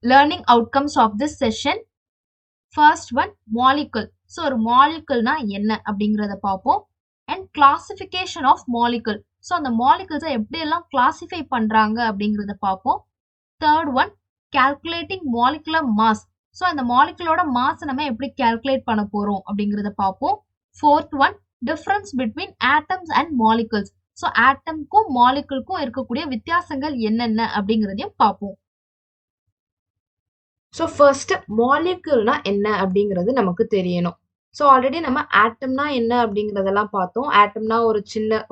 learning outcomes of this session. First one, molecule. So ஒரு moleculeனா என்ன அப்படிங்கறத பார்ப்போம். And classification of molecule. So அந்த molecules எப்படி எல்லாம் classify பண்றாங்க அப்படிங்கறத பார்ப்போம். Third one, calculating molecular mass. So இந்த moleculeோட mass நம்ம எப்படி calculate பண்ண போறோம் அப்படிங்கறத பார்ப்போம். Fourth one, difference between atoms and molecules. So atomக்கும் moleculeக்கும் இருக்கக்கூடிய வித்தியாசங்கள் என்னென்ன அப்படிங்கறதையும் பார்ப்போம். ஸோ ஃபர்ஸ்ட் மாலிகுல்னா என்ன அப்படிங்கிறது நமக்கு தெரியணும். ஸோ ஆல்ரெடி நம்ம ஆட்டம்னா என்ன அப்படிங்கிறதெல்லாம் பார்த்தோம். ஆட்டம்னா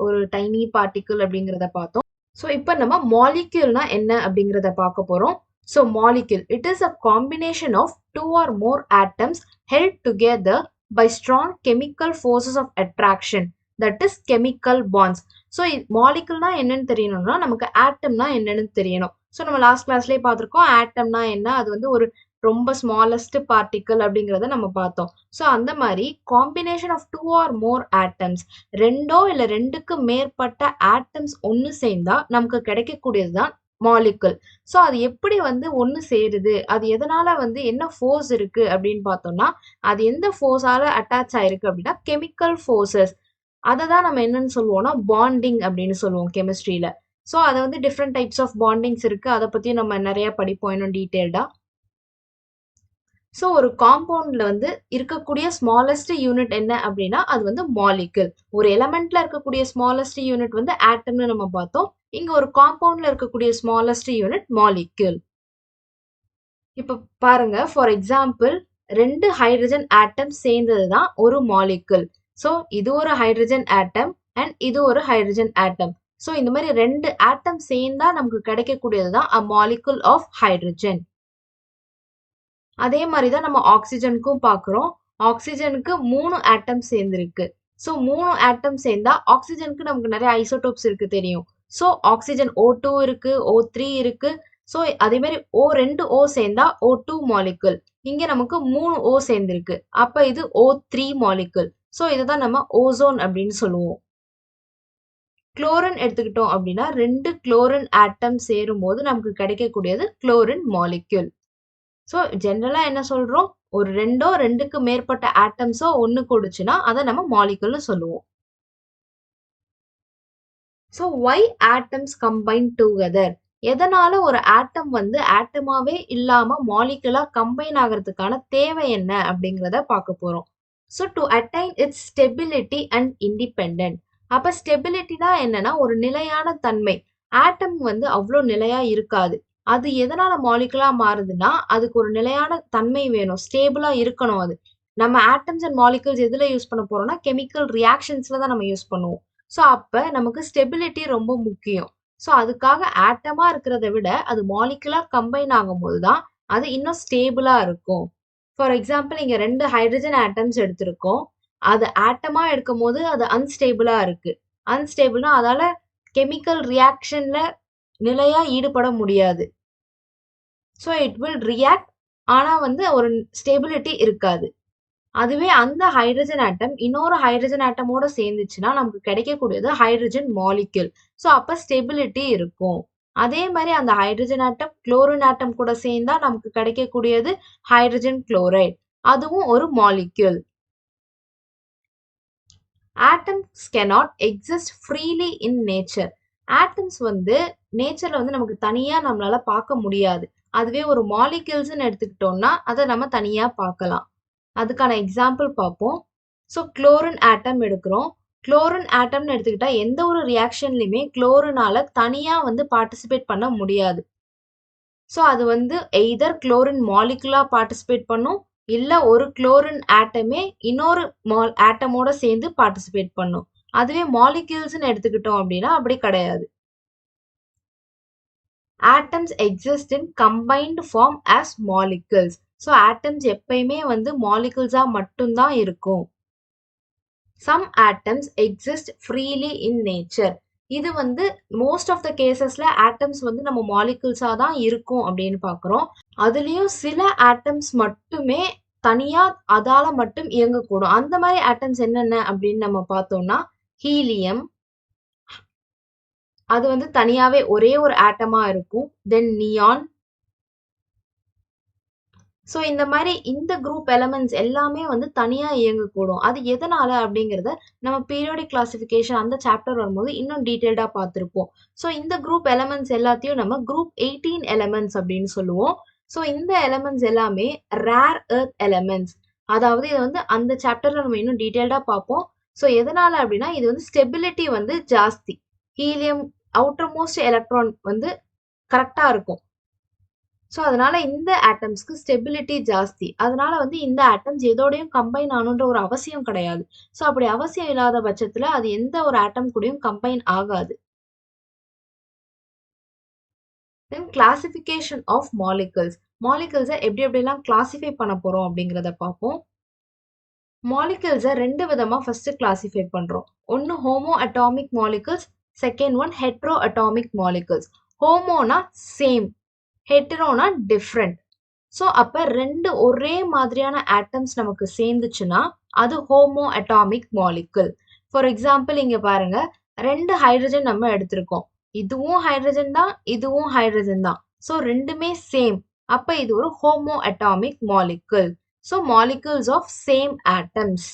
ஒரு டைனி பார்ட்டிக்கிள் அப்படிங்கிறத பார்த்தோம். ஸோ இப்போ நம்ம மாலிக்யூல்னா என்ன அப்படிங்கிறத பார்க்க போறோம். So molecule it is a combination of 2 or more atoms held together by strong chemical forces of attraction, that is chemical bonds. So மாலிகுல்னா என்னன்னு தெரியணும்னா நமக்கு ஆட்டம்னா என்னன்னு தெரியணும். ஸோ நம்ம லாஸ்ட் கிளாஸ்லேயே பார்த்துருக்கோம் ஆட்டம்னா என்ன, அது வந்து ஒரு ரொம்ப ஸ்மாலஸ்ட் பார்ட்டிக்கல் அப்படிங்கிறத நம்ம பார்த்தோம். ஸோ அந்த மாதிரி combination of 2 or more atoms, ரெண்டோ இல்லை ரெண்டுக்கு மேற்பட்ட ஆட்டம்ஸ் ஒன்று சேர்ந்தா நமக்கு கிடைக்கக்கூடியது தான் மாலிகுல். ஸோ அது எப்படி வந்து ஒன்று சேருது, அது எதனால வந்து என்ன ஃபோர்ஸ் இருக்கு அப்படின்னு பார்த்தோம்னா, அது எந்த ஃபோர்ஸால அட்டாச் ஆயிருக்கு அப்படின்னா கெமிக்கல் ஃபோர்ஸஸ். அதை தான் நம்ம என்னன்னு சொல்லுவோம்னா பாண்டிங் அப்படின்னு சொல்லுவோம் கெமிஸ்ட்ரியில. ஸோ அதை வந்து டிஃப்ரெண்ட் டைப்ஸ் ஆஃப் பாண்டிங்ஸ் இருக்கு, அதை பத்தி நம்ம நிறைய படிப்போம் இன்னும் டீட்டெயில்டா. ஸோ ஒரு காம்பவுண்ட்ல வந்து இருக்கக்கூடிய ஸ்மாலஸ்ட் யூனிட் என்ன அப்படின்னா அது வந்து மாலிகுல். ஒரு எலமெண்ட்ல இருக்கக்கூடிய ஸ்மாலஸ்ட் யூனிட் வந்து ஆட்டம்னு நம்ம பார்த்தோம். இங்க ஒரு காம்பவுண்ட்ல இருக்கக்கூடிய ஸ்மாலஸ்ட் யூனிட் மாலிகுல். இப்ப பாருங்க, ஃபார் எக்ஸாம்பிள் 2 ஹைட்ரஜன் ஆட்டம் சேர்ந்தது தான் ஒரு மாலிகுல். ஸோ இது ஒரு ஹைட்ரஜன் ஆட்டம் அண்ட் இது ஒரு ஹைட்ரஜன் ஆட்டம். ஸோ இந்த மாதிரி 2 ஆட்டம் சேர்ந்தா நமக்கு கிடைக்கக்கூடியது தான் a molecule of hydrogen. அதே மாதிரி தான் நம்ம ஆக்சிஜனுக்கும் பார்க்குறோம். ஆக்சிஜனுக்கு 3 ஆட்டம் சேர்ந்துருக்கு. ஸோ 3 ஆட்டம் சேர்ந்தா ஆக்சிஜனுக்கு நமக்கு நிறைய ஐசோடோப்ஸ் இருக்கு தெரியும். ஸோ ஆக்சிஜன் O2 இருக்கு, O3 இருக்கு. ஸோ அதே மாதிரி O2 சேர்ந்தா O2 மாலிகுல். இங்க நமக்கு 3 O சேர்ந்திருக்கு, அப்ப இது O3 மாலிகுல். ஸோ இதுதான் நம்ம ஓசோன் அப்படின்னு சொல்லுவோம். குளோரின் எடுத்துக்கிட்டோம் அப்படின்னா 2 குளோரின் ஆட்டம் சேரும் போது நமக்கு கிடைக்கக்கூடியது குளோரின் மாலிக்யூல். ஸோ ஜென்ரலா என்ன சொல்றோம், ஒரு ரெண்டுக்கு மேற்பட்ட ஆட்டம்ஸோ ஒன்று கூடுச்சுன்னா அதை நம்ம மாலிக்யூல்னு சொல்லுவோம். So why atoms combine together, எதனால ஒரு ஆட்டம் வந்து ஆட்டமாவே இல்லாம மாலிகுலா கம்பைன் ஆகிறதுக்கான தேவை என்ன அப்படிங்கிறத பார்க்க போறோம். So to attain it's stability and independent. அப்ப ஸ்டெபிலிட்டினா என்னன்னா ஒரு நிலையான தன்மை. ஆட்டம் வந்து அவ்வளோ நிலையா இருக்காது. அது எதனால மாலிகுலா மாறுதுன்னா அதுக்கு ஒரு நிலையான தன்மை வேணும், ஸ்டேபிளா இருக்கணும். அது நம்ம ஆட்டம்ஸ் அண்ட் மாலிகுல்ஸ் எதுல யூஸ் பண்ண போறோம்னா கெமிக்கல் ரியாக்ஷன்ஸ்ல தான் நம்ம யூஸ் பண்ணுவோம். ஸோ அப்ப நமக்கு ஸ்டெபிலிட்டி ரொம்ப முக்கியம். ஸோ அதுக்காக ஆட்டமா இருக்கிறத விட அது மாலிகுலா கம்பைன் ஆகும்போது தான் அது இன்னும் ஸ்டேபிளா இருக்கும். ஃபார் எக்ஸாம்பிள் இங்க 2 ஹைட்ரஜன் ஆட்டம்ஸ் எடுத்திருக்கோம். அது ஆட்டமா எடுக்கும் போது அது அன்ஸ்டேபிளா இருக்கு. அன்ஸ்டேபிள்னா அதால கெமிக்கல் ரியாக்ஷன்ல நிலையா ஈடுபட முடியாது. ஸோ இட் வில் ரியாக்ட், ஆனா வந்து ஒரு ஸ்டெபிலிட்டி இருக்காது. அதுவே அந்த ஹைட்ரஜன் ஆட்டம் இன்னொரு ஹைட்ரஜன் ஆட்டமோட சேர்ந்துச்சுன்னா நமக்கு கிடைக்கக்கூடியது ஹைட்ரஜன் மாலிக்யூல். ஸோ அப்ப ஸ்டெபிலிட்டி இருக்கும். அதே மாதிரி அந்த ஹைட்ரஜன் ஆட்டம் குளோரின் ஆட்டம் கூட சேர்ந்தா நமக்கு கிடைக்கக்கூடியது ஹைட்ரஜன் குளோரைட், அதுவும் ஒரு molecule. Atoms cannot exist freely in nature. Atoms வந்து நேச்சர்ல வந்து நமக்கு தனியா நம்மளால பார்க்க முடியாது. அதுவே ஒரு மாலிக்யூல்ஸ்ன்னு எடுத்துக்கிட்டோம்னா அதை நம்ம தனியா பார்க்கலாம். அதுக்கான எக்ஸாம்பிள் பார்ப்போம். ஸோ குளோரின் ஆட்டம் எடுக்கிறோம். குளோரின் ஆட்டம்னு எடுத்துக்கிட்டா எந்த ஒரு ரியாக்ஷன்லையுமே குளோரினால தனியா வந்து பார்ட்டிசிபேட் பண்ண முடியாது. ஸோ அது வந்து எய்தர் குளோரின் மாலிகுலா பார்ட்டிசிபேட் பண்ணும், இல்ல ஒரு குளோரின் ஆட்டமே இன்னொரு ஆட்டமோட சேர்ந்து பார்ட்டிசிபேட் பண்ணும். அதுவே மாலிக்யூல்ஸ்ன்னு எடுத்துக்கிட்டோம் அப்படின்னா அப்படி கிடையாது. Atoms exist in combined form as molecules. So atoms எப்பயுமே வந்து மாலிகுல்ஸா மட்டும்தான் இருக்கும். Some atoms exist freely in nature. இது வந்து மோஸ்ட் ஆஃப் த கேசஸ்ல ஆட்டம்ஸ் வந்து நம்ம மாலிகுல்ஸா தான் இருக்கும் அப்படின்னு பாக்குறோம். அதுலயும் சில ஆட்டம்ஸ் மட்டுமே தனியா அதால மட்டும் இயங்கக்கூடும். அந்த மாதிரி ஆட்டம்ஸ் என்னென்ன அப்படின்னு நம்ம பார்த்தோம்னா ஹீலியம், அது வந்து தனியாவே ஒரே ஒரு ஆட்டமா இருக்கும். தென் நியான், ஸோ இந்த மாதிரி இந்த குரூப் எலமெண்ட்ஸ் எல்லாமே வந்து தனியா இயங்கக்கூடும். அது எதனால அப்படிங்கிறத நம்ம பீரியாடிக் கிளாசிஃபிகேஷன் அந்த சாப்டர் வரும்போது இன்னும் டீட்டெயில்டா பார்த்திருப்போம். ஸோ இந்த குரூப் எலமெண்ட்ஸ் எல்லாத்தையும் நம்ம குரூப் 18 எலமெண்ட்ஸ் அப்படின்னு சொல்லுவோம். ஸோ இந்த எலமெண்ட்ஸ் எல்லாமே ரேர் எர்த் எலமெண்ட்ஸ். அதாவது இதை வந்து அந்த சாப்டர்ல நம்ம இன்னும் டீட்டெயில்டா பார்ப்போம். ஸோ எதனால அப்படின்னா இது வந்து ஸ்டெபிலிட்டி வந்து ஜாஸ்தி. ஹீலியம் அவுட்டர் மோஸ்ட் எலக்ட்ரான் வந்து கரெக்டா இருக்கும். ஸோ அதனால இந்த ஆட்டம்ஸ்க்கு ஸ்டெபிலிட்டி ஜாஸ்தி. அதனால வந்து இந்த ஆட்டம்ஸ் எதோடையும் கம்பைன் ஆகணுன்ற ஒரு அவசியம் கிடையாது. ஸோ அப்படி அவசியம் இல்லாத பட்சத்துல அது எந்த ஒரு ஆட்டம் கூடயும் கம்பைன் ஆகாது. தென் கிளாசிஃபிகேஷன் ஆஃப் மாலிகல்ஸ். மாலிகல்ஸை எப்படி எப்படிலாம் கிளாசிஃபை பண்ண போறோம் அப்படிங்கிறத பார்ப்போம். மாலிகல்ஸை 2 விதமா ஃபர்ஸ்ட் கிளாசிஃபை பண்றோம். ஒன்னு homoatomic molecules, second one heteroatomic molecules. ஹோமோனா சேம், ஹெட்ரோனா டிஃப்ரெண்ட். ஸோ அப்ப 2 ஒரே மாதிரியான ஆட்டம்ஸ் நமக்கு சேர்ந்துச்சுன்னா அது homoatomic molecule. For example இங்க பாருங்க, 2 ஹைட்ரஜன் நம்ம எடுத்திருக்கோம். இதுவும் ஹைட்ரஜன் தான், இதுவும் ஹைட்ரஜன் தான். ஸோ ரெண்டுமே சேம். அப்ப இது ஒரு homoatomic molecule. So molecules of same atoms.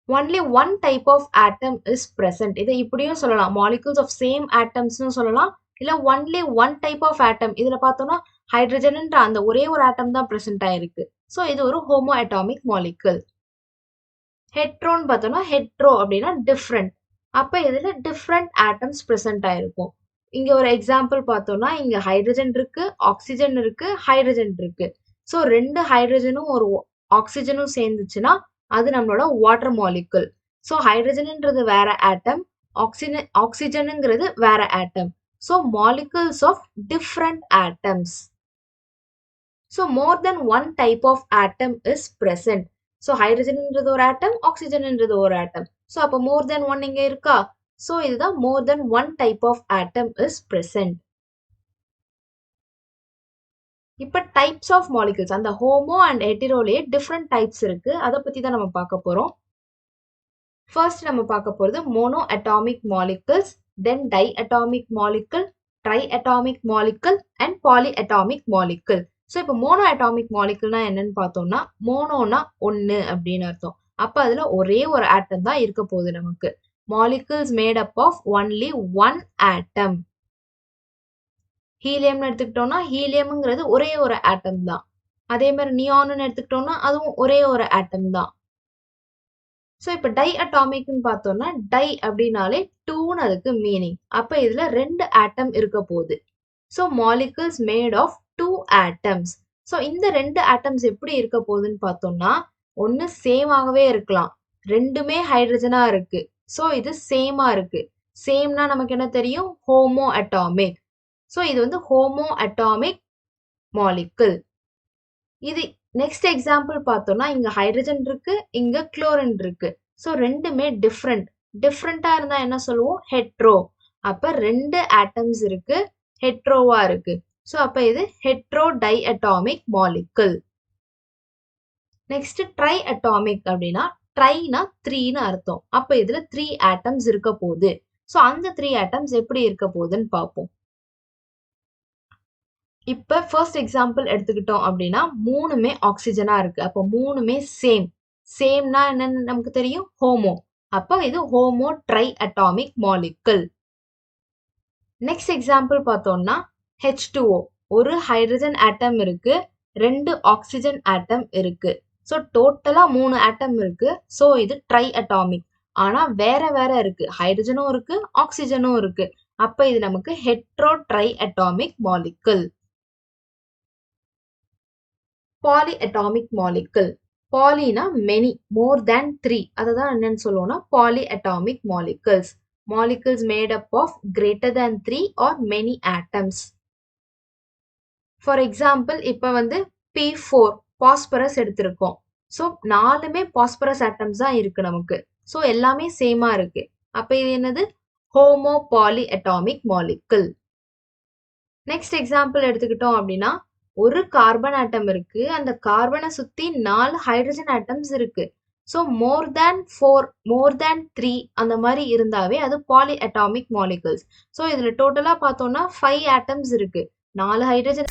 only one type of atom is present. இதை இப்படியும் சொல்லலாம், molecules of same atoms சொல்லலாம், இல்ல only one type of atom. இதுல பார்த்தோம்னா ஹைட்ரஜன்ன்ற அந்த ஒரே ஒரு ஆட்டம் தான் பிரசன்ட் ஆயிருக்கு. ஸோ இது ஒரு ஹோமோ அட்டாமிக் மாலிகுல். ஹெட்ரோன்னு பார்த்தோம்னா ஹெட்ரோ அப்படின்னா டிஃப்ரெண்ட். அப்ப இதுல டிஃப்ரெண்ட் ஆட்டம்ஸ் பிரசன்ட் ஆயிருக்கும். இங்க ஒரு எக்ஸாம்பிள் பார்த்தோம்னா இங்க ஹைட்ரஜன் இருக்கு, ஆக்சிஜன் இருக்கு, ஹைட்ரஜன் இருக்கு. ஸோ 2 ஹைட்ரஜனும் ஒரு ஆக்சிஜனும் சேர்ந்துச்சுன்னா அது நம்மளோட வாட்டர் மாலிகுல். ஸோ ஹைட்ரஜன்ன்றது வேற ஆட்டம், ஆக்சிஜனுங்கிறது வேற atom. So molecules of different atoms. So more than one type of atom is present. So ஹைட்ரஜன்ன்றது ஒரு ஆட்டம், ஆக்சிஜன்ன்றது ஒரு ஆட்டம். ஸோ அப்போ மோர் தென் ஒன் இங்க இருக்கா? ஸோ இதுதான் more than one type of atom is present. இப்ப டைப்ஸ் ஆஃப் மாலிகுல்ஸ், அந்த homo and ஹெட்டிரோலயே டிஃப்ரெண்ட் டைப்ஸ் இருக்கு. அதை பத்தி தான் நம்ம பார்க்க போறோம். ஃபர்ஸ்ட் நம்ம பார்க்க போறது mono atomic molecules, then di atomic molecule, tri atomic molecule and poly atomic molecule. So இப்போ மோனோ அட்டாமிக் மாலிகுல்னா என்னன்னு பார்த்தோம்னா, மோனோனா ஒன்னு அப்படின்னு அர்த்தம். அப்ப அதுல ஒரே ஒரு ஆட்டம் தான் இருக்க போகுது நமக்கு. Molecules made up of only one atom. ஹீலியம்னு எடுத்துக்கிட்டோம்னா ஹீலியம்ங்கிறது ஒரே ஒரு ஆட்டம் தான். அதே மாதிரி நியான்னு எடுத்துக்கிட்டோம்னா அதுவும் ஒரே ஒரு ஆட்டம் தான். ஸோ இப்போ டை அட்டாமிக்னு பார்த்தோம்னா டை அப்படின்னாலே டூன்னு அதுக்கு மீனிங். அப்ப இதுல 2 ஆட்டம் இருக்க போகுது. So molecules made of 2 atoms. So இந்த 2 ஆட்டம்ஸ் எப்படி இருக்க போகுதுன்னு பார்த்தோம்னா, ஒன்னு சேமாகவே இருக்கலாம், ரெண்டுமே ஹைட்ரஜனா இருக்கு. ஸோ இது சேமா இருக்கு. சேம்னா நமக்கு என்ன தெரியும்? Homo atomic. ஸோ இது வந்து ஹோமோ அட்டாமிக் மாலிகுல். இது நெக்ஸ்ட் எக்ஸாம்பிள் பார்த்தோம்னா இங்க ஹைட்ரஜன் இருக்கு, இங்க குளோரின் இருக்கு. ஸோ ரெண்டுமே டிஃப்ரெண்ட். டிஃப்ரெண்டா இருந்தா என்ன சொல்லுவோம்? ஹெட்ரோ. அப்ப 2 ஆட்டம்ஸ் இருக்கு, ஹெட்ரோவா இருக்கு. ஸோ அப்ப இது hetero di atomic molecule. Next tri atomic அப்படின்னா, ட்ரைனா 3ன்னு அர்த்தம். அப்ப இதுல 3 ஆட்டம்ஸ் இருக்க போகுது. ஸோ அந்த 3 ஆட்டம்ஸ் எப்படி இருக்க போகுதுன்னு பார்ப்போம். இப்ப ஃபர்ஸ்ட் எக்ஸாம்பிள் எடுத்துக்கிட்டோம் அப்படின்னா, 3மே ஆக்சிஜனா இருக்கு. அப்போ 3மே சேம். சேம்னா என்னன்னு நமக்கு தெரியும்? ஹோமோ. அப்போ இது homo try atomic molecule. Next example பார்த்தோம்னா H2O. ஒரு ஹைட்ரஜன் ஆட்டம் இருக்கு, 2 ஆக்சிஜன் ஆட்டம் இருக்கு. ஸோ டோட்டலா 3 ஆட்டம் இருக்கு. ஸோ இது ட்ரை அட்டாமிக். ஆனா வேற வேற இருக்கு, ஹைட்ரஜனும் இருக்கு, ஆக்சிஜனும் இருக்கு. அப்ப இது நமக்கு hetero try atomic molecule. Poly atomic molecule. பாலினா மெனி, மோர் தேன் 3. அதுதான் என்னன்னு சொல்லுவோம்னா polyatomic molecules. Molecules made up of greater than 3 or many atoms. For example இப்ப வந்து P4 பாஸ்பரஸ் எடுத்திருக்கோம். ஸோ 4மே பாஸ்பரஸ் ஆட்டம்ஸ் தான் இருக்கு நமக்கு. ஸோ எல்லாமே சேமா இருக்கு. அப்ப இது என்னது? Homo poly atomic molecule. Next example எடுத்துக்கிட்டோம் அப்படின்னா, ஒரு கார்பன் ஆட்டம் இருக்கு, அந்த கார்பனை சுத்தி 4 ஹைட்ரஜன் ஆட்டம்ஸ் இருக்கு. ஸோ மோர் தேன் 4, மோர் தேன் 3 அந்த மாதிரி இருந்தாவே அது பாலி அட்டாமிக் மாலிகுல்ஸ். ஸோ இதுல டோட்டலா பார்த்தோம்னா 5 ஆட்டம்ஸ் இருக்கு. 4 ஹைட்ரஜன்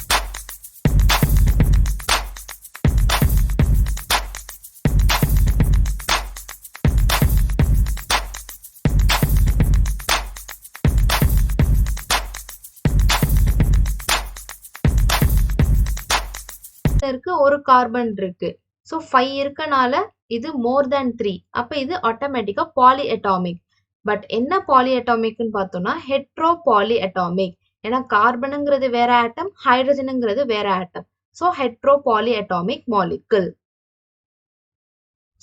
இருக்கு, ஒரு கார்பன் இருக்கு. ஸோ 5 இருக்கனால இது மோர் தேன் 3. அப்ப இது ஆட்டோமேட்டிக்கா பாலிஅட்டாமிக். பட் என்ன பாலிஅட்டாமிக்னு பார்த்தோம்னா ஹெட்ரோ பாலிஅட்டாமிக். ஏன்னா கார்பனுங்கிறது வேற ஆட்டம், ஹைட்ரஜனுங்கிறது வேற atom. So hetero polyatomic molecule.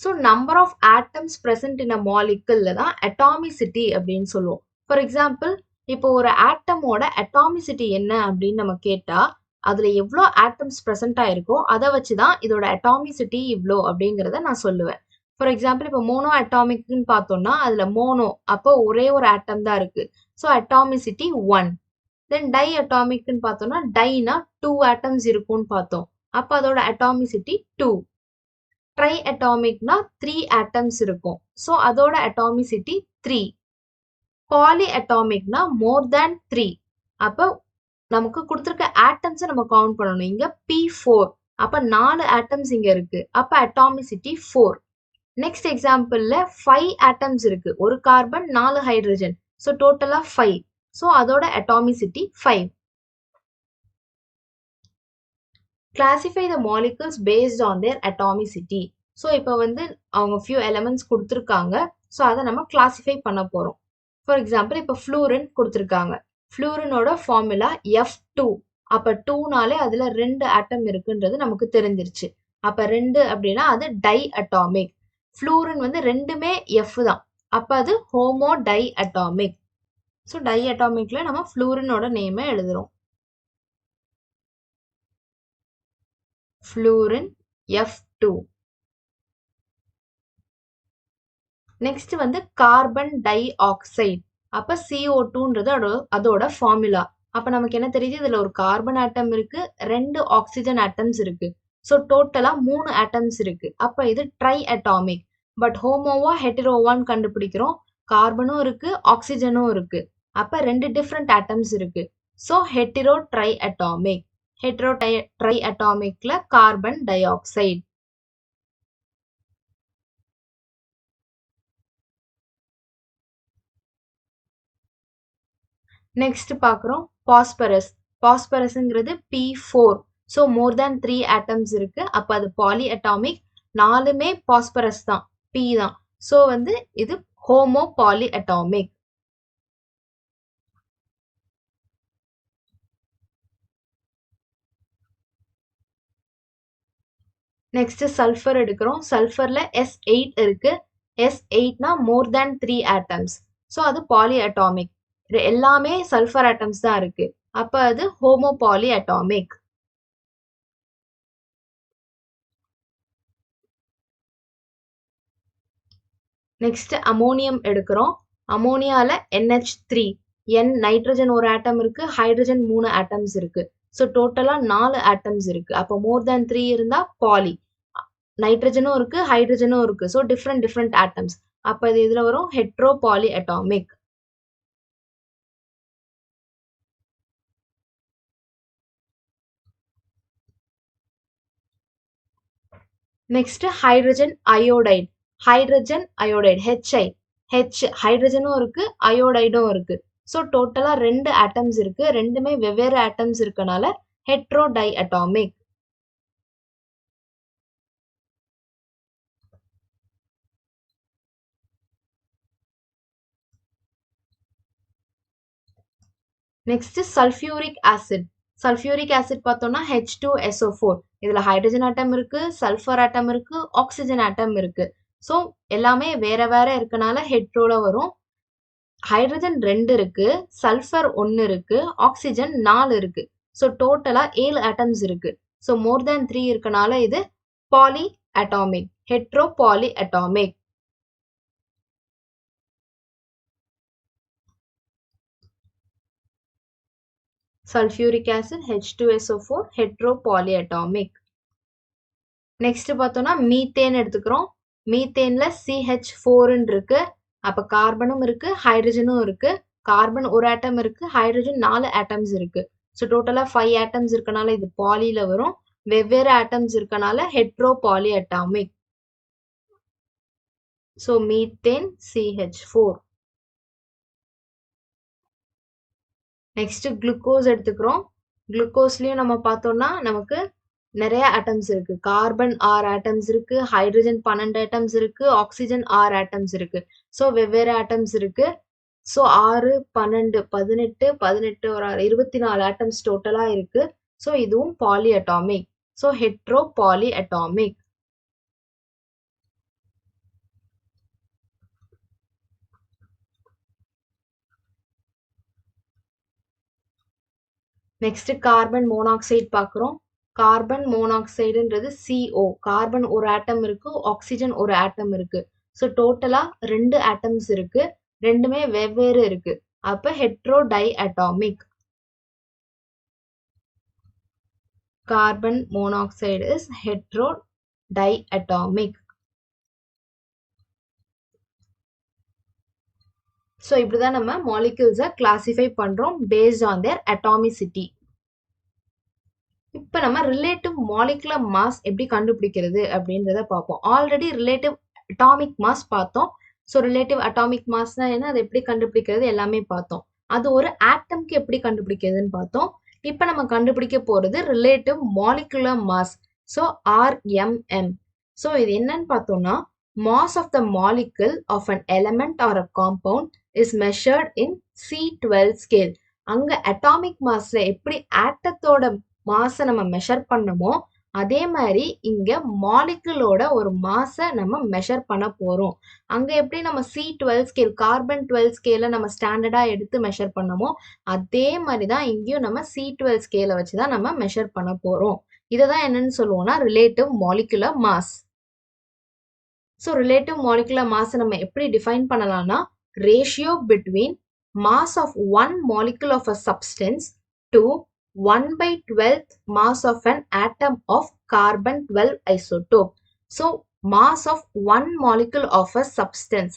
So number of atoms present in a molecule தான் அட்டாமிசிட்டி அப்படின்னு சொல்லுவோம். ஃபார் எக்ஸாம்பிள், இப்போ ஒரு ஆட்டமோட அட்டாமிசிட்டி என்ன அப்படின்னு நம்ம கேட்டா அதுல எவ்வளோ ஆட்டம்ஸ் present ஆயிருக்கோ அதை வச்சுதான் இதோட அட்டாமிசிட்டி இவ்வளோ அப்படிங்கிறத நான் சொல்லுவேன். ஃபார் எக்ஸாம்பிள், இப்போ மோனோ அட்டாமிக்னு பார்த்தோம்னா அதுல மோனோ அப்போ ஒரே ஒரு ஆட்டம் தான் இருக்கு. So atomicity 1. தென் டை அட்டாமிக்னு பார்த்தோம்னா டைனா 2 ஆட்டம்ஸ் இருக்கும்னு பார்த்தோம். அப்போ அதோட அட்டாமிசிட்டி 2. ட்ரை அட்டாமிக்னா 3 ஆட்டம்ஸ் இருக்கும். ஸோ அதோட அட்டாமிசிட்டி 3. பாலி அட்டாமிக்னா மோர் தேன் 3. அப்போ நமக்கு கொடுத்துருக்க ஆட்டம்ஸை நம்ம கவுண்ட் பண்ணணும். இங்க P4. அப்ப 4 ஆட்டம்ஸ் இங்க இருக்கு. அப்ப அட்டாமிசிட்டி 4. நெக்ஸ்ட் எக்ஸாம்பிள்ல 5 ஆட்டம்ஸ் இருக்கு. ஒரு கார்பன் 4 ஹைட்ரஜன். ஸோ டோட்டலா 5. ஸோ அதோட atomicity 5. Classify the molecules based on their atomicity. So இப்போ வந்து அவங்க few elements கொடுத்துருக்காங்க. ஸோ அதை நம்ம கிளாசிஃபை பண்ண போறோம். ஃபார் எக்ஸாம்பிள், இப்போ ஃப்ளூரின் கொடுத்துருக்காங்க. ஃப்ளூரினோட ஃபார்முலா F2. அப்ப 2நாலே அதுல 2 ஆட்டம் இருக்குன்றது நமக்கு தெரிஞ்சிருச்சு. அப்ப 2 அப்படின்னா அது டை அட்டாமிக். ஃப்ளூரின் வந்து ரெண்டுமே F தான். அப்ப அது ஹோமோ டை அட்டாமிக். ஸோ டை அட்டாமிக்ல நம்ம ஃப்ளூரினோட நேமை எழுதுறோம். Fluorine F2. நெக்ஸ்ட் வந்து கார்பன் டை ஆக்சைடு. அப்ப CO2ன்றது அதோட ஃபார்முலா. அப்ப நமக்கு என்ன தெரியுது, இதுல ஒரு கார்பன் ஆட்டம் இருக்கு, 2 ஆக்சிஜன் ஆட்டம்ஸ் இருக்கு. ஸோ டோட்டலா 3 ஆட்டம்ஸ் இருக்கு. அப்ப இது ட்ரை அட்டாமிக். பட் ஹோமோவா ஹெட்டிரோவான்னு கண்டுபிடிக்கிறோம். கார்பனும் இருக்கு, ஆக்சிஜனும் இருக்கு. அப்ப 2 டிஃப்ரெண்ட் ஆட்டம்ஸ் இருக்கு. So hetero triatomic. Hetero ட்ரை அட்டாமிக்ல கார்பன் டை ஆக்சைடு. நெக்ஸ்ட் பார்க்குறோம் பாஸ்பரஸ். பாஸ்பரஸ்ங்கிறது P4. So more than 3 atoms இருக்கு. அப்போ அது பாலி அட்டாமிக். 4மே பாஸ்பரஸ் தான், P தான். ஸோ வந்து இது homo poly atomic. Next sulphur எடுக்கிறோம். சல்ஃபர்ல S8 இருக்கு. S8னா மோர் தேன் 3 ஆட்டம்ஸ். ஸோ அது பாலி அட்டாமிக். இது எல்லாமே சல்ஃபர் ஆட்டம்ஸ் தான் இருக்கு. அப்ப அது homo poly atomic. Next ammonium எடுக்கிறோம். அமோனியால NH3. N நைட்ரஜன் ஒரு ஆட்டம் இருக்கு, ஹைட்ரஜன் 3 ஆட்டம்ஸ் இருக்கு. ஸோ டோட்டலா 4 ஆட்டம்ஸ் இருக்கு. அப்போ மோர் தேன் 3 இருந்தா பாலி. நைட்ரஜனும் இருக்கு, ஹைட்ரஜனும் இருக்கு. So different atoms. அப்ப இது இதுல வரும் hetero poly atomic. Next hydrogen iodide. Hydrogen iodide H ஹைட்ரஜனும் இருக்கு, அயோடைடும் இருக்கு. ஸோ டோட்டலா 2 ஆட்டம்ஸ் இருக்கு. ரெண்டுமே வெவ்வேறு ஆட்டம்ஸ் இருக்கனால hetero di atomic. Next sulphuric acid. Sulphuric acid பார்த்தோம்னா H2SO4. இதுல ஹைட்ரஜன் ஆட்டம் இருக்கு, சல்ஃபர் ஆட்டம் இருக்கு, ஆக்சிஜன் ஆட்டம் இருக்கு. ஸோ எல்லாமே வேற வேற இருக்கனால ஹெட்ரோல வரும். ஹைட்ரஜன் 2 இருக்கு, சல்ஃபர் 1 இருக்கு, ஆக்சிஜன் 4 இருக்கு. ஸோ டோட்டலா 7 ஆட்டம்ஸ் இருக்கு. ஸோ மோர் தேன் 3 இருக்கனால இது poly atomic, hetero poly atomic. Sulphuric acid H2SO4 hetero poly atomic. Next பார்த்தோம்னா மீத்தேன் எடுத்துக்கிறோம். மீத்தேன்ல CH4 இருக்கு. அப்ப கார்பனும் இருக்கு, ஹைட்ரஜனும் இருக்கு. கார்பன் ஒரு ஆட்டம் இருக்கு, ஹைட்ரஜன் 4 ஆட்டம்ஸ் இருக்கு. ஸோ டோட்டலா 5 ஆட்டம்ஸ் இருக்கனால இது பாலில வரும். வெவ்வேறு ஆட்டம்ஸ் இருக்கனால hetero poly atomic. So methane CH4. Next glucose எடுத்துக்கிறோம். குளுக்கோஸ்லயும் நம்ம பார்த்தோம்னா நமக்கு நிறைய ஆட்டம்ஸ் இருக்கு. கார்பன் 6 ஆட்டம்ஸ் இருக்கு, ஹைட்ரஜன் 12 ஆட்டம்ஸ் இருக்கு, ஆக்சிஜன் 6 ஆட்டம்ஸ் இருக்கு. ஸோ வெவ்வேறு ஆட்டம்ஸ் இருக்கு. ஸோ 6, 12, 18, 18 ஒரு 24 ஆட்டம்ஸ் டோட்டலா இருக்கு. ஸோ இதுவும் poly atomic. So hetero poly atomic. Next carbon monoxide பார்க்குறோம். கார்பன் மோனாக்சைடுன்றது CO. கார்பன் ஒரு ஆட்டம் இருக்கு, ஆக்சிஜன் ஒரு ஆட்டம் இருக்கு. ஸோ டோட்டலா 2 ஆட்டம்ஸ் இருக்கு, ரெண்டுமே வெவ்வேறு இருக்கு. அப்ப hetero di atomic. Carbon monoxide is hetero di atomic. So இப்படிதான் நம்ம மாலிகூல்ஸை கிளாசிஃபை பண்றோம் பேஸ்ட் ஆன் தேர் அட்டாமிசிட்டி. இப்போ நம்ம ரிலேட்டிவ் மாலிகுலர் மாஸ் எப்படி கண்டுபிடிக்கிறது அப்படின்றத பார்ப்போம். ஆல்ரெடி ரிலேட்டிவ் அட்டாமிக் மாஸ் பார்த்தோம். ஸோ ரிலேட்டிவ் அட்டாமிக் மாஸ்னா என்ன, அதை எப்படி கண்டுபிடிக்கிறது எல்லாமே பார்த்தோம். அது ஒரு ஆட்டம்க்கு எப்படி கண்டுபிடிக்கிறதுன்னு பார்த்தோம். இப்போ நம்ம கண்டுபிடிக்க போறது relative molecular mass. So RMM. So இது என்னன்னு பார்த்தோம்னா, mass of the molecule of an element or a compound is measured in C12 scale. அங்க அட்டாமிக் மாஸ்ல எப்படி ஆட்டத்தோட மாஸை நம்ம மெஷர் பண்ணமோ அதே மாதிரி இங்க மாலிகுலோட ஒரு மாஸை நம்ம மெஷர் பண்ண போறோம். அங்க எப்படி நம்ம C12 ஸ்கேல், கார்பன் 12 ஸ்கேல நம்ம ஸ்டாண்டர்டா எடுத்து மெஷர் பண்ணமோ அதே மாதிரி தான் இங்கேயும் நம்ம C12 ஸ்கேலை வச்சு தான் நம்ம மெஷர் பண்ண போறோம். இதை தான் என்னன்னு சொல்லுவோம்னா relative molecular mass. So relative molecular மாஸை நம்ம எப்படி டிஃபைன் பண்ணலாம்னா, ratio between mass of one molecule of a substance to 1/12th mass of an atom of carbon 12 isotope. So mass of one molecule of a substance,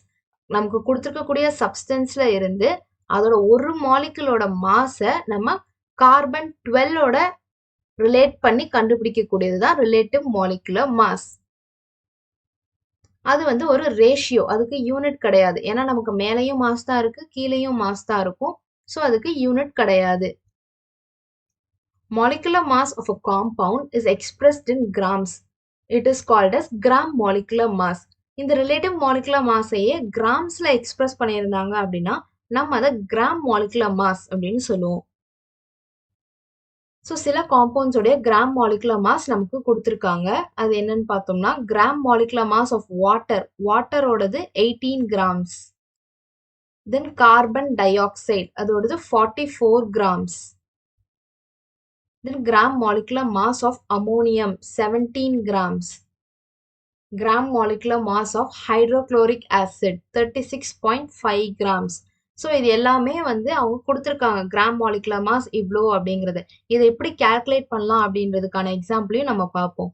நமக்கு கொடுத்துருக்கக்கூடிய சப்ஸ்டன்ஸ்ல இருந்து அதோட ஒரு மாலிகுலோட மாஸை நம்ம கார்பன் 12ஓட ரிலேட் பண்ணி கண்டுபிடிக்கக்கூடியதுதான் ரிலேட்டிவ் மாலிகுலர் மாஸ். அது வந்து ஒரு ரேஷியோ, அதுக்கு யூனிட் கிடையாது. ஏன்னா நமக்கு மேலேயும் மாஸ் தான் இருக்கு, கீழேயும் மாஸ் தான் இருக்கும். ஸோ அதுக்கு யூனிட் கிடையாது. Molecular mass of a compound is expressed in grams. It is called as gram molecular mass. இந்த ரிலேட்டிவ் மாலிகுலர் மாஸையே கிராம்ஸ்ல எக்ஸ்பிரஸ் பண்ணியிருந்தாங்க அப்படின்னா நம்ம அதை கிராம் மாலிகுலர் மாஸ் அப்படின்னு சொல்லுவோம். ஸோ சில காம்பவுண்ட்ஸோடைய கிராம் மாலிகுலர் மாஸ் நமக்கு கொடுத்துருக்காங்க. அது என்னன்னு பார்த்தோம்னா, gram molecular mass of water, வாட்டரோடது 18 grams. Then carbon dioxide, அதோடது 44 grams. Then gram molecular mass of ammonium 17 grams. Gram molecular mass of hydrochloric acid 36.5 grams. So இது எல்லாமே வந்து அவங்க கொடுத்துருக்காங்க கிராம் மாலிகுலர் மாஸ் இவ்வளோ அப்படிங்கிறது. இதை எப்படி கால்குலேட் பண்ணலாம் அப்படின்றதுக்கான எக்ஸாம்பிளையும் நம்ம பார்ப்போம்.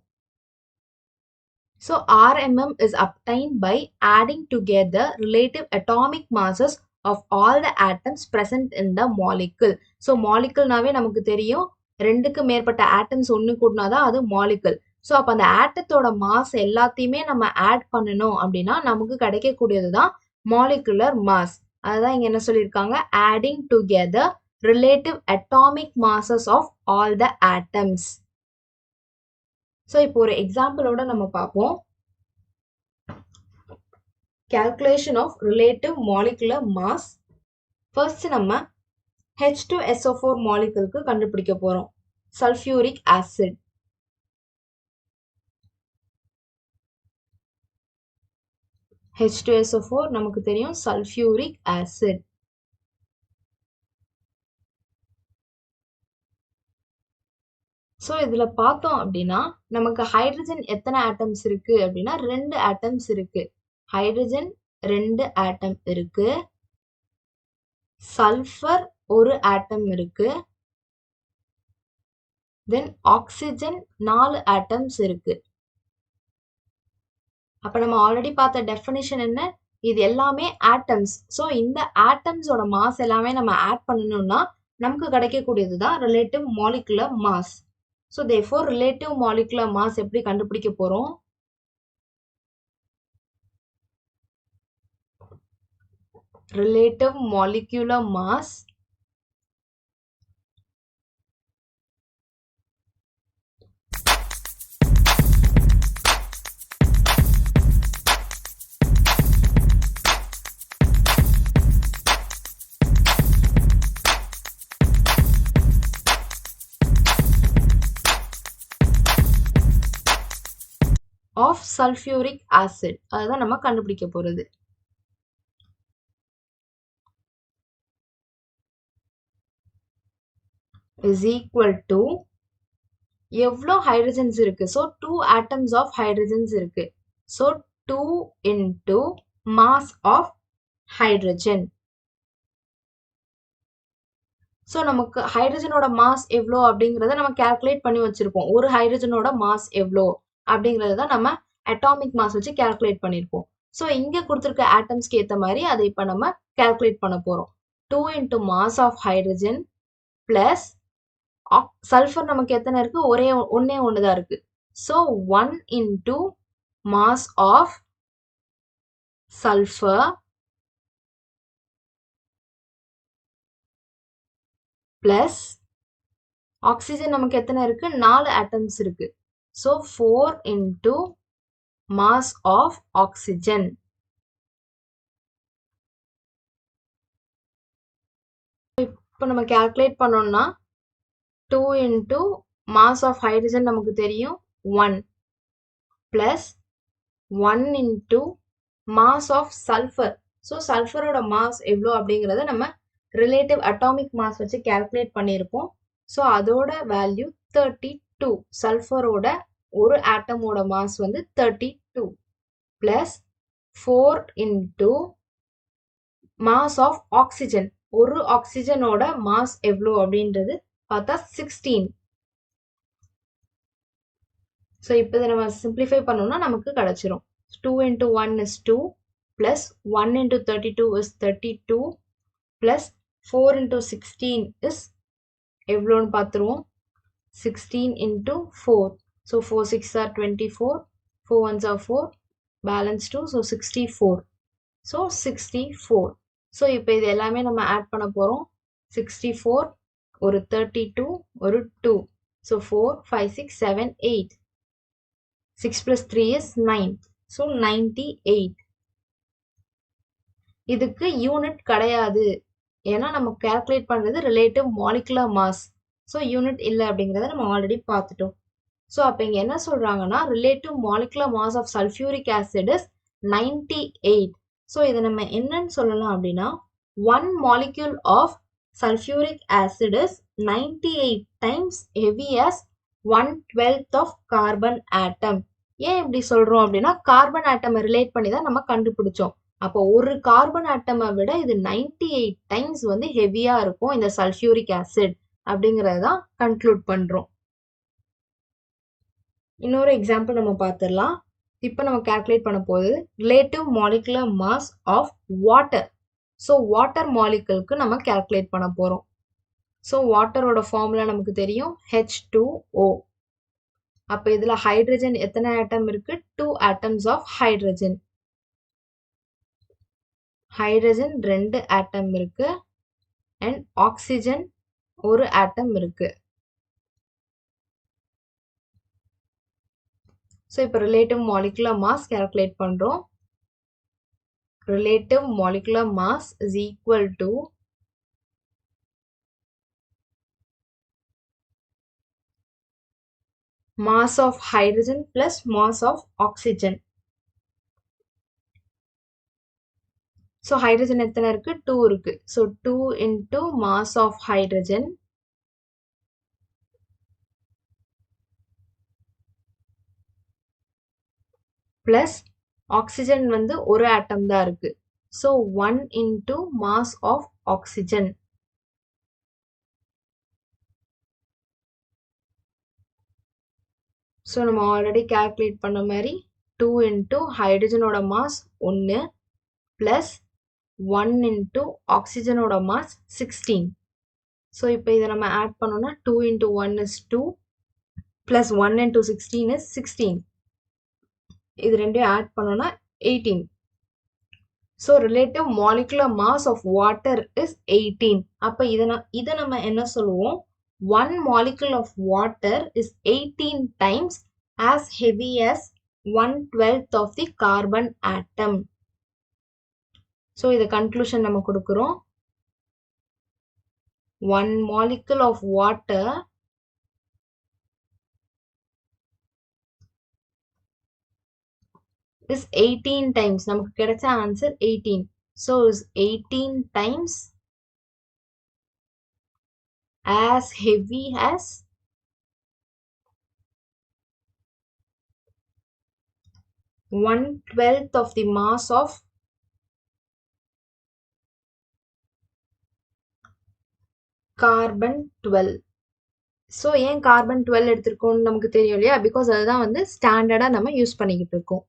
So RMM is obtained by adding together relative atomic masses of all the atoms present in the molecule. So மாலிகுல்னாவே நமக்கு தெரியும், ரெண்டுக்கு மேற்பட்ட ஆட்டம்ஸ் ஒன்று கூடினாதான் அது மாலிகுல். ஸோ அப்போ அந்த ஆட்டத்தோட மாஸ் எல்லாத்தையுமே நம்ம ஆட் பண்ணணும் அப்படின்னா நமக்கு கிடைக்கக்கூடியது தான் மாலிகுலர் மாஸ். அதுதான் இங்க என்ன சொல்லியிருக்காங்க, adding together relative atomic masses of all the atoms. So இப்போ ஒரு எக்ஸாம்பிளோட நம்ம பார்ப்போம். Calculation of relative molecular mass. First நம்ம H2SO4 மாலிகுலுக்கு கண்டுபிடிக்க போறோம். Sulphuric acid. H2SO4 நமக்கு தெரியும் சல்ஃபியூரிக் ஆசிட். ஸோ இதுல பார்த்தோம் அப்படின்னா நமக்கு ஹைட்ரஜன் எத்தனை ஆட்டம்ஸ் இருக்கு அப்படின்னா 2 ஆட்டம்ஸ் இருக்கு. ஹைட்ரஜன் 2 ஆட்டம் இருக்கு. சல்ஃபர் ஒரு ஆட்டம் இருக்கு. தென் ஆக்சிஜன் 4 ஆட்டம்ஸ் இருக்கு. அப்ப நம்ம ஆல்ரெடி பார்த்த டெஃபினிஷன் என்ன, இது எல்லாமே ஆட்டம்ஸ். ஸோ இந்த ஆட்டம்ஸோட மாஸ் எல்லாமே நம்ம ஆட் பண்ணணும்னா நமக்கு கிடைக்கக்கூடியது தான் relative molecular mass. So therefore relative molecular mass எப்படி கண்டுபிடிக்க போறோம், relative molecular mass sulfuric acid. அதுதான் நம்ம கண்டுபிடிக்க போறது. Is equal to எவ்வளோ ஹைட்ரஜன்ஸ் இருக்கு? ஸோ 2 atoms of hydrogens இருக்கு. So 2 into mass of hydrogen. So நமக்கு ஹைட்ரஜனோட மாஸ் எவ்வளோ அப்படிங்கிறத நம்ம கேல்குலேட் பண்ணி வச்சிருப்போம். ஒரு ஹைட்ரஜனோட மாஸ் எவ்வளோ அப்படிங்கிறத தான் நம்ம அட்டாமிக் மாஸ் வச்சு கேல்குலேட் பண்ணியிருப்போம். ஸோ இங்கே கொடுத்துருக்க ஆட்டம்ஸ்க்கு ஏற்ற மாதிரி அதை இப்போ நம்ம கேல்குலேட் பண்ண போகிறோம். 2 into mass of hydrogen plus sulphur நமக்கு எத்தனை இருக்கு? ஒன்னே தான் இருக்கு. So 1 into mass of sulfur plus oxygen நமக்கு எத்தனை இருக்கு? 4 ஆட்டம்ஸ் இருக்கு. So 4 into mass of oxygen. இப்போ நம்ம கேல்குலேட் பண்ணோம்னா 2 into mass of hydrogen நமக்கு தெரியும் 1 plus 1 into mass of sulfur. So சல்ஃபரோட மாஸ் எவ்வளோ அப்படிங்கிறத நம்ம ரிலேட்டிவ் அட்டாமிக் மாஸ் வச்சு கேல்குலேட் பண்ணியிருப்போம். ஸோ அதோட வேல்யூ 32. சல்ஃபரோட ஒரு ஆட்டமோட மாஸ் வந்து 32 plus 4 into mass of oxygen. ஒரு ஆக்சிஜனோட மாஸ் எவ்வளோ அப்படின்றது பார்த்தா 16. ஸோ இப்போ இதை நம்ம சிம்பிளிஃபை பண்ணோம்னா நமக்கு கிடைச்சிரும். 2 into 1 is 2 plus 1 into 32 is 32 plus 4 into 16 is எவ்வளோன்னு பார்த்துருவோம். 16 into 4. So 4 6 are 24, 4 1s are 4, balance 2, so 64. So 64. So இப்போ இது எல்லாமே நம்ம ஆட் பண்ண போகிறோம். 64, ஒரு 32, ஒரு 2. ஸோ 4 5 6 7 8. 6 plus 3 is 9. ஸோ 98. இதுக்கு யூனிட் கிடையாது, ஏன்னா நம்ம கேல்குலேட் பண்ணுறது relative molecular mass. So unit இல்லை அப்படிங்கிறத நம்ம ஆல்ரெடி பார்த்துட்டோம். ஸோ அப்போ இங்கே என்ன சொல்கிறாங்கன்னா relative molecular mass of sulphuric acid is 98. So இதை நம்ம என்னன்னு சொல்லலாம் அப்படின்னா 1 molecule of sulfuric acid is 98 times heavy as 1/12 of carbon atom. ஏன் இப்படி சொல்றோம் அப்படின்னா கார்பன் ஆட்டமை ரிலேட் பண்ணி தான் நம்ம கண்டுபிடிச்சோம். அப்போ ஒரு கார்பன் ஆட்டமை விட இது 98 டைம்ஸ் வந்து ஹெவியா இருக்கும் இந்த சல்ஃபியூரிக் ஆசிட் அப்படிங்கறத தான் கன்க்ளூட் பண்றோம். இன்னொரு எக்ஸாம்பிள் நம்ம பார்த்துடலாம். இப்போ நம்ம கால்குலேட் பண்ண போகுது relative molecular mass of water. So water மாலிகுலுக்கு நம்ம கால்குலேட் பண்ண போகிறோம். ஸோ வாட்டரோட ஃபார்முலா நமக்கு தெரியும் H2O. அப்போ இதில் ஹைட்ரஜன் எத்தனை ஆட்டம் இருக்கு? 2 atoms ஆஃப் ஹைட்ரஜன். ஹைட்ரஜன் 2 ஆட்டம் இருக்கு அண்ட் ஆக்சிஜன் ஒரு ஆட்டம் இருக்கு. ஸோ இப்போ ரிலேட்டிவ் மாலிகுலர் மாஸ் கால்குலேட் பண்ணுறோம். Relative molecular mass is equal to mass of hydrogen plus mass of oxygen. So hydrogen எத்தனை இருக்கு? 2 இருக்கு. So 2 into mass of hydrogen plus oxygen வந்து ஒரு ஆட்டம் தான் இருக்கு. So 1 into mass of oxygen. So நம்ம already calculate பண்ண மாதிரி 2 into ஹைட்ரஜனோட மாஸ் 1 ப்ளஸ் 1 into ஆக்சிஜனோட மாஸ் 16. ஸோ இப்போ இதை நம்ம ஆட் பண்ணோம்னா 2 into 1 is 2 plus 1 into 16 is 16. இது ரெண்டையும் ஆட் பண்ணோம்னா 18. So relative molecular mass of water is 18. அப்போ இதை நம்ம என்ன சொல்லுவோம்? 1 molecule of water is 18 times as heavy as 1/12 of the carbon atom. So, இது conclusion நம்ம கொடுக்கிறோம். 1 molecule of water is 18 times. நமக்கு கிடைச்ச answer 18. So is 18 times as heavy as 1/12 of the mass of carbon 12. So ஏன் carbon 12 எடுத்திருக்கோம்னு நமக்கு தெரியும் இல்லையா? Because அதுதான் வந்து ஸ்டாண்டர்டா நம்ம யூஸ் பண்ணிக்கிட்டு இருக்கோம்.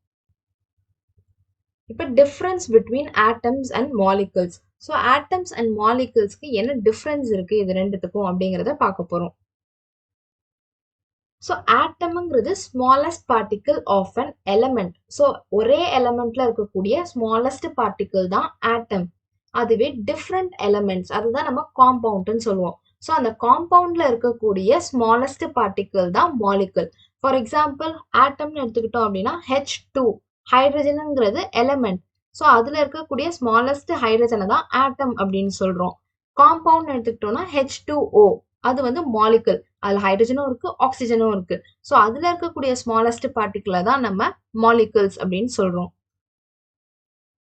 இப்போ difference between atoms and molecules. So atoms and மாலிகுல்ஸ்க்கு என்ன டிஃப்ரென்ஸ் இருக்கு இது ரெண்டுத்துக்கும் அப்படிங்கிறத பார்க்க போறோம். ஸோ ஆட்டம்ங்கிறது smallest particle of an element. So ஒரே எலமெண்ட்ல இருக்கக்கூடிய ஸ்மாலஸ்ட் பார்ட்டிகிள் தான் ஆட்டம். அதுவே டிஃப்ரெண்ட் எலமெண்ட்ஸ் அதுதான் நம்ம காம்பவுண்ட்னு சொல்லுவோம். ஸோ அந்த காம்பவுண்ட்ல இருக்கக்கூடிய ஸ்மாலஸ்ட் பார்ட்டிகிள் தான் மாலிகுல். ஃபார் எக்ஸாம்பிள் ஆட்டம்னு எடுத்துக்கிட்டோம் அப்படின்னா H2 ஹைட்ரஜனுங்கிறது எலமெண்ட். ஸோ அதுல இருக்கக்கூடிய ஸ்மாலஸ்ட் ஹைட்ரஜனை தான் ஆட்டம் அப்படின்னு சொல்றோம். காம்பவுண்ட் எடுத்துக்கிட்டோம்னா H2O அது வந்து மாலிகுல். அதுல ஹைட்ரஜனும் இருக்கு ஆக்சிஜனும் இருக்கு. ஸோ அதுல இருக்கக்கூடிய ஸ்மாலஸ்ட் பார்ட்டிகிளை தான் நம்ம மாலிகுல்ஸ் அப்படின்னு சொல்றோம்.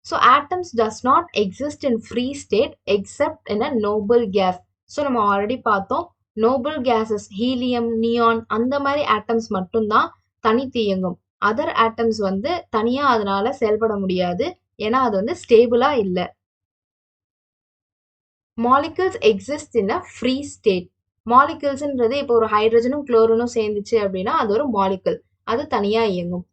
So atoms does not exist in free state except in a noble gas. So நம்ம ஆல்ரெடி பார்த்தோம் noble gases ஹீலியம் நியான் அந்த மாதிரி ஆட்டம்ஸ் மட்டும்தான் தனித்து இயங்கும். அதர் ஆட்டம்ஸ் வந்து தனியா அதனால செயல்பட முடியாது. ஏன்னா அது வந்து ஸ்டேபிளா இல்லை. Molecules exist in a free state. மாலிகுல்ஸ்ன்றது இப்போ ஒரு ஹைட்ரஜனும் குளோரினும் சேர்ந்துச்சு அப்படின்னா அது ஒரு மாலிகுல். அது தனியா இயங்கும்.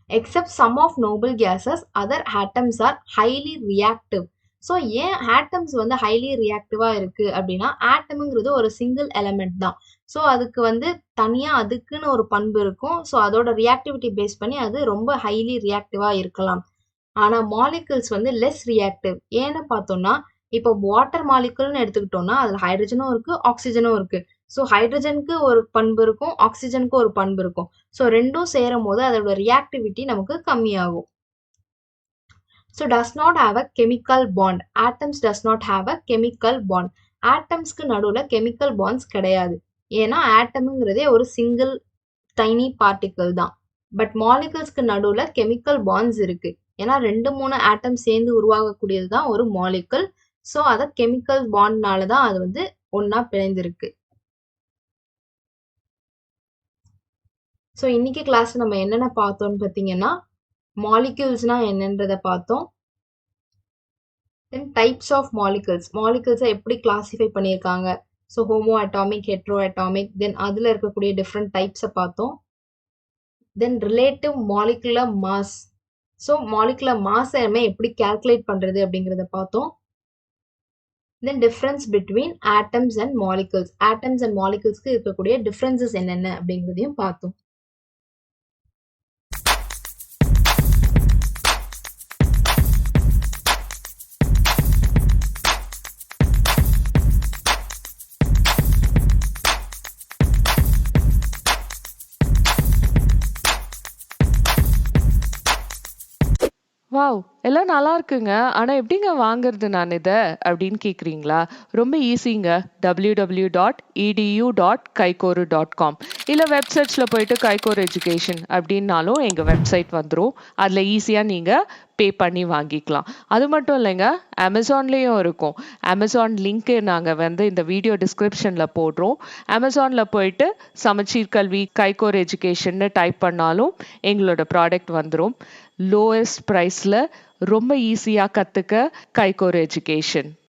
Except some of noble gases, other atoms are highly reactive. So ஏன் ஆட்டம்ஸ் வந்து ஹைலி ரியாக்டிவா இருக்கு அப்படின்னா ஆட்டம்ங்கிறது ஒரு சிங்கிள் எலமெண்ட் தான். ஸோ அதுக்கு வந்து தனியா அதுக்குன்னு ஒரு பண்பு இருக்கும். ஸோ அதோட ரியாக்டிவிட்டி பேஸ் பண்ணி அது ரொம்ப ஹைலி ரியாக்டிவா இருக்கலாம். ஆனா மாலிகுல்ஸ் வந்து லெஸ் ரியாக்டிவ். ஏன்னு பார்த்தோம்னா இப்போ வாட்டர் மாலிகுல்னு எடுத்துக்கிட்டோம்னா அதுல ஹைட்ரஜனும் இருக்கு ஆக்சிஜனும் இருக்கு. ஸோ ஹைட்ரஜனுக்கு ஒரு பண்பு இருக்கும் ஆக்சிஜனுக்கு ஒரு பண்பு இருக்கும். ஸோ ரெண்டும் சேரும் போது அதோட ரியாக்டிவிட்டி நமக்கு கம்மியாகும். So does not have a chemical bond. Atoms does not have a chemical bond. ஆட்டம்ஸ்க்கு நடுவில் கெமிக்கல் பாண்ட்ஸ் கிடையாது. ஏன்னா ஆட்டம்ங்கிறதே ஒரு சிங்கிள் டைனி பார்ட்டிகிள் தான். பட் மாலிகுல்ஸ்க்கு நடுவில் கெமிக்கல் பாண்ட்ஸ் இருக்கு. ஏன்னா 2-3 ஆட்டம் சேர்ந்து உருவாகக்கூடியது தான் ஒரு மாலிகுல். ஸோ அதை கெமிக்கல் பாண்ட்னால தான் அது வந்து ஒன்னா பிணைந்திருக்கு. ஸோ இன்னைக்கு கிளாஸ் நம்ம என்னென்ன பார்த்தோம்னு பார்த்தீங்கன்னா மாலிகுல்ஸ்னா என்னன்றதை பார்த்தோம். Then types of molecules. மாலிகுல்ஸை எப்படி கிளாசிஃபை பண்ணியிருக்காங்க. So homoatomic heteroatomic. Then அதில் இருக்கக்கூடிய டிஃப்ரெண்ட் டைப்ஸை பார்த்தோம். Then relative molecular mass. So molecular மாஸை எப்படி கால்குலேட் பண்ணுறது அப்படிங்கிறத பார்த்தோம். Then difference between atoms and molecules. Atoms and மாலிகுல்ஸ்க்கு இருக்கக்கூடிய டிஃப்ரென்சஸ் என்னென்ன அப்படிங்கிறதையும் பார்த்தோம். வாவ்! எல்லாம் நல்லா இருக்குங்க. ஆனா எப்படிங்க வாங்குறது நான் இத? அப்படின்னு கேக்குறீங்களா? ரொம்ப ஈஸிங்க. www.edu.kaikoru.com இல்ல வெப்சைட்ஸ்ல போயிட்டு கைகோர் எஜுகேஷன் அப்படின்னாலும் எங்க வெப்சைட் வந்துரும். அதுல ஈஸியா நீங்க பே பண்ணி வாங்கிக்கலாம். அது மட்டும் இல்லைங்க, அமேசான்லயும் இருக்கும். அமேசான் லிங்க் நாங்க வந்து இந்த வீடியோ டிஸ்கிரிப்ஷன்ல போடுறோம். அமேசான்ல போயிட்டு சமச்சீர் கல்வி கைகோர் எஜுகேஷன்னு டைப் பண்ணாலும் எங்களோட ப்ராடக்ட் வந்துரும். லோயஸ்ட் ப்ரைஸ்ல ரொம்ப ஈஸியா கத்துக்க கைகோர் எஜுகேஷன்.